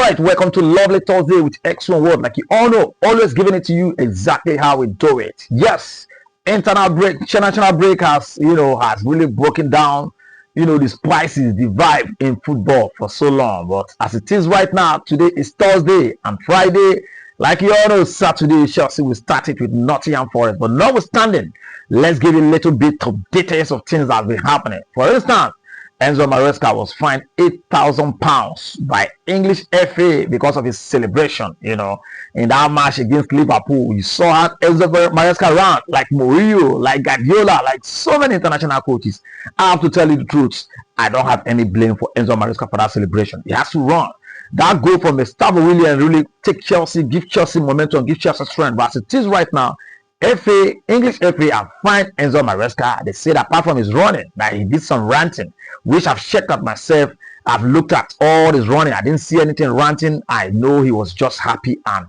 right, welcome to Lovely Thursday with X1 World. Like you all know, always giving it to you exactly how we do it. Yes, international break has has really broken down the spices, the vibe in football for so long. But as it is right now, today is Thursday and Friday. Like you all know, Saturday Chelsea will start it with Nottingham Forest. But notwithstanding, let's give you a little bit of details of things that have been happening. For instance, Enzo Maresca was fined £8,000 by English FA because of his celebration, in that match against Liverpool. You saw how Enzo Maresca ran like Mourinho, like Guardiola, like so many international coaches. I have to tell you the truth. I don't have any blame for Enzo Maresca for that celebration. He has to run. That goal from Gustavo Willian really take Chelsea, give Chelsea momentum, give Chelsea strength. But as it is right now, English FA have fined Enzo Maresca. They said apart from his running, that he did some ranting, which I've checked out myself. I've looked at all his running. I didn't see anything ranting. I know he was just happy, and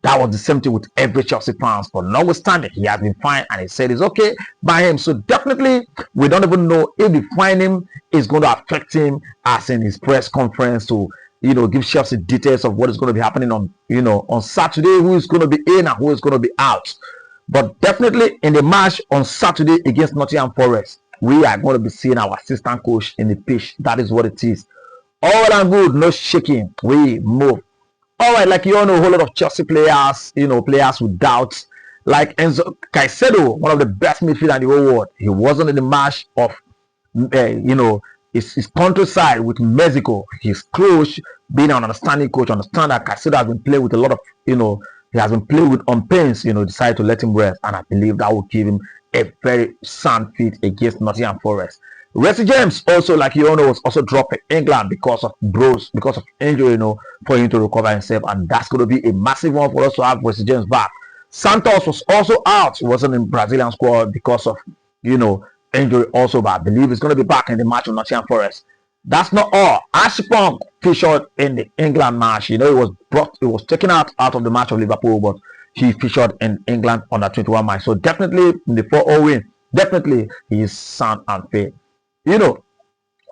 that was the same thing with every Chelsea fans. But notwithstanding, he has been fined, and he said it's okay by him. So definitely, we don't even know if the fining is going to affect him, as in his press conference to give Chelsea details of what is going to be happening on Saturday, who is going to be in and who is going to be out. But definitely in the match on Saturday against Nottingham Forest, we are going to be seeing our assistant coach in the pitch. That is what it is. All and good, no shaking. We move. All right, like you all know, a whole lot of Chelsea players, players with doubts. Like Enzo Caicedo, one of the best midfielders in the whole world. He wasn't in the match of, his country side with Mexico. His coach, being an understanding coach, understand that Caicedo has been playing with a lot of, he has been playing with on pains, decided to let him rest. And I believe that will give him a very sound fit against Nottingham Forest. Reece James also, like you all know, was also dropped in England because of injury, for him to recover himself. And that's going to be a massive one for us to have Reece James back. Santos was also out. He wasn't in Brazilian squad because of, injury also. But I believe he's going to be back in the match with Nottingham Forest. That's not all. Ashpong featured in the England match. He was taken out of the match of Liverpool, but he featured in England under 21 match. So definitely in the 4-0 win, definitely he is sound and fit.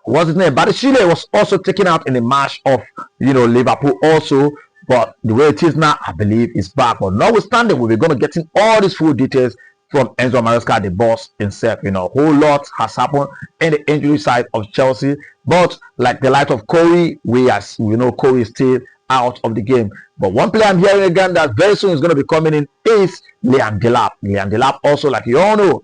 What's his name? Badiashile was also taken out in the match of Liverpool also. But the way it is now, I believe is back. But notwithstanding, we're going to get in all these full details from Enzo Maresca, the boss himself. A whole lot has happened in the injury side of Chelsea. But like the light of Corey, Corey is still out of the game. But one player I'm hearing again that very soon is going to be coming in is Liam Delap. Liam Delap also, like you all know,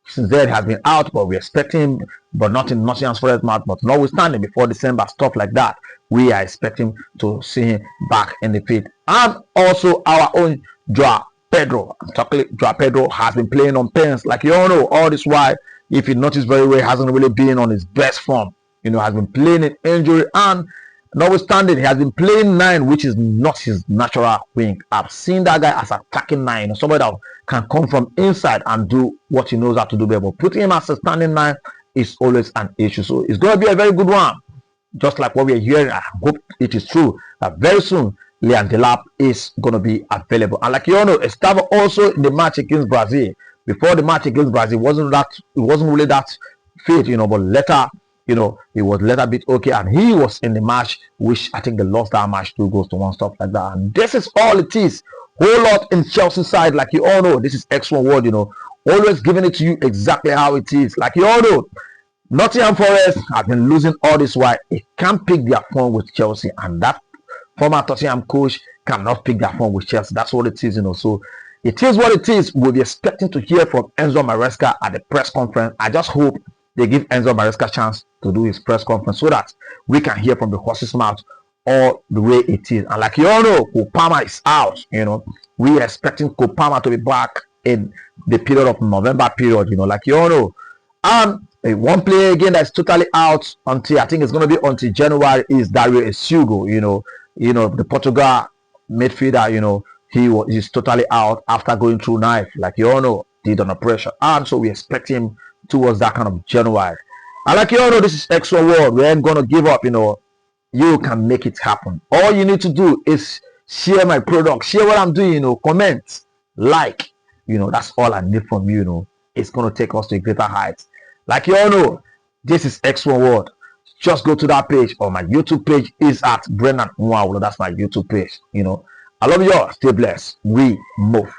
since then has been out, but we expect him, but not in Nottingham Forest match. But notwithstanding, before December, stuff like that, we are expecting to see him back in the field. And also our own Joao Pedro. Joao Pedro has been playing on pains, like you all know. All this while, if you notice very well, hasn't really been on his best form. Has been playing in injury, and notwithstanding, he has been playing 9, which is not his natural wing. I've seen that guy as attacking 9, somebody that can come from inside and do what he knows how to do better. But putting him as a standing 9 is always an issue. So it's going to be a very good one. Just like what we are hearing, I hope it is true that very soon Liam Delap is going to be available. And like you all know, Estava also in the match against Brazil. Before the match against Brazil, it wasn't really that fit, but later, he was later bit okay, and he was in the match, which I think they lost that match 2-1, stuff like that. And this is all it is. Whole lot in Chelsea side, like you all know. This is X1 World, always giving it to you exactly how it is. Like you all know, Nottingham Forest have been losing all this while. It can't pick their form with Chelsea, and that former Tottenham coach cannot pick their form with Chelsea. That's what it is, So it is what it is. We'll be expecting to hear from Enzo Maresca at the press conference. I just hope they give Enzo Maresca a chance to do his press conference so that we can hear from the horse's mouth all the way it is. And like you all know, Kopama is out. We are expecting Kopama to be back in the period of November period. Like you all know. And one player again that's totally out until I think it's going to be until January is Dario Esugo. The Portugal midfielder. He's totally out after going through knife. Like you all know, did an operation, and so we expect him towards that kind of January. And like you all know, this is X1 World. We ain't gonna give up. You can make it happen. All you need to do is share my product, share what I'm doing. Comment, like. That's all I need from you. It's gonna take us to a greater height. Like you all know, this is X1 World. just go to that page, or my YouTube page is at Brennan Nwawulu. That's my YouTube page. I love you all. Stay blessed. We move.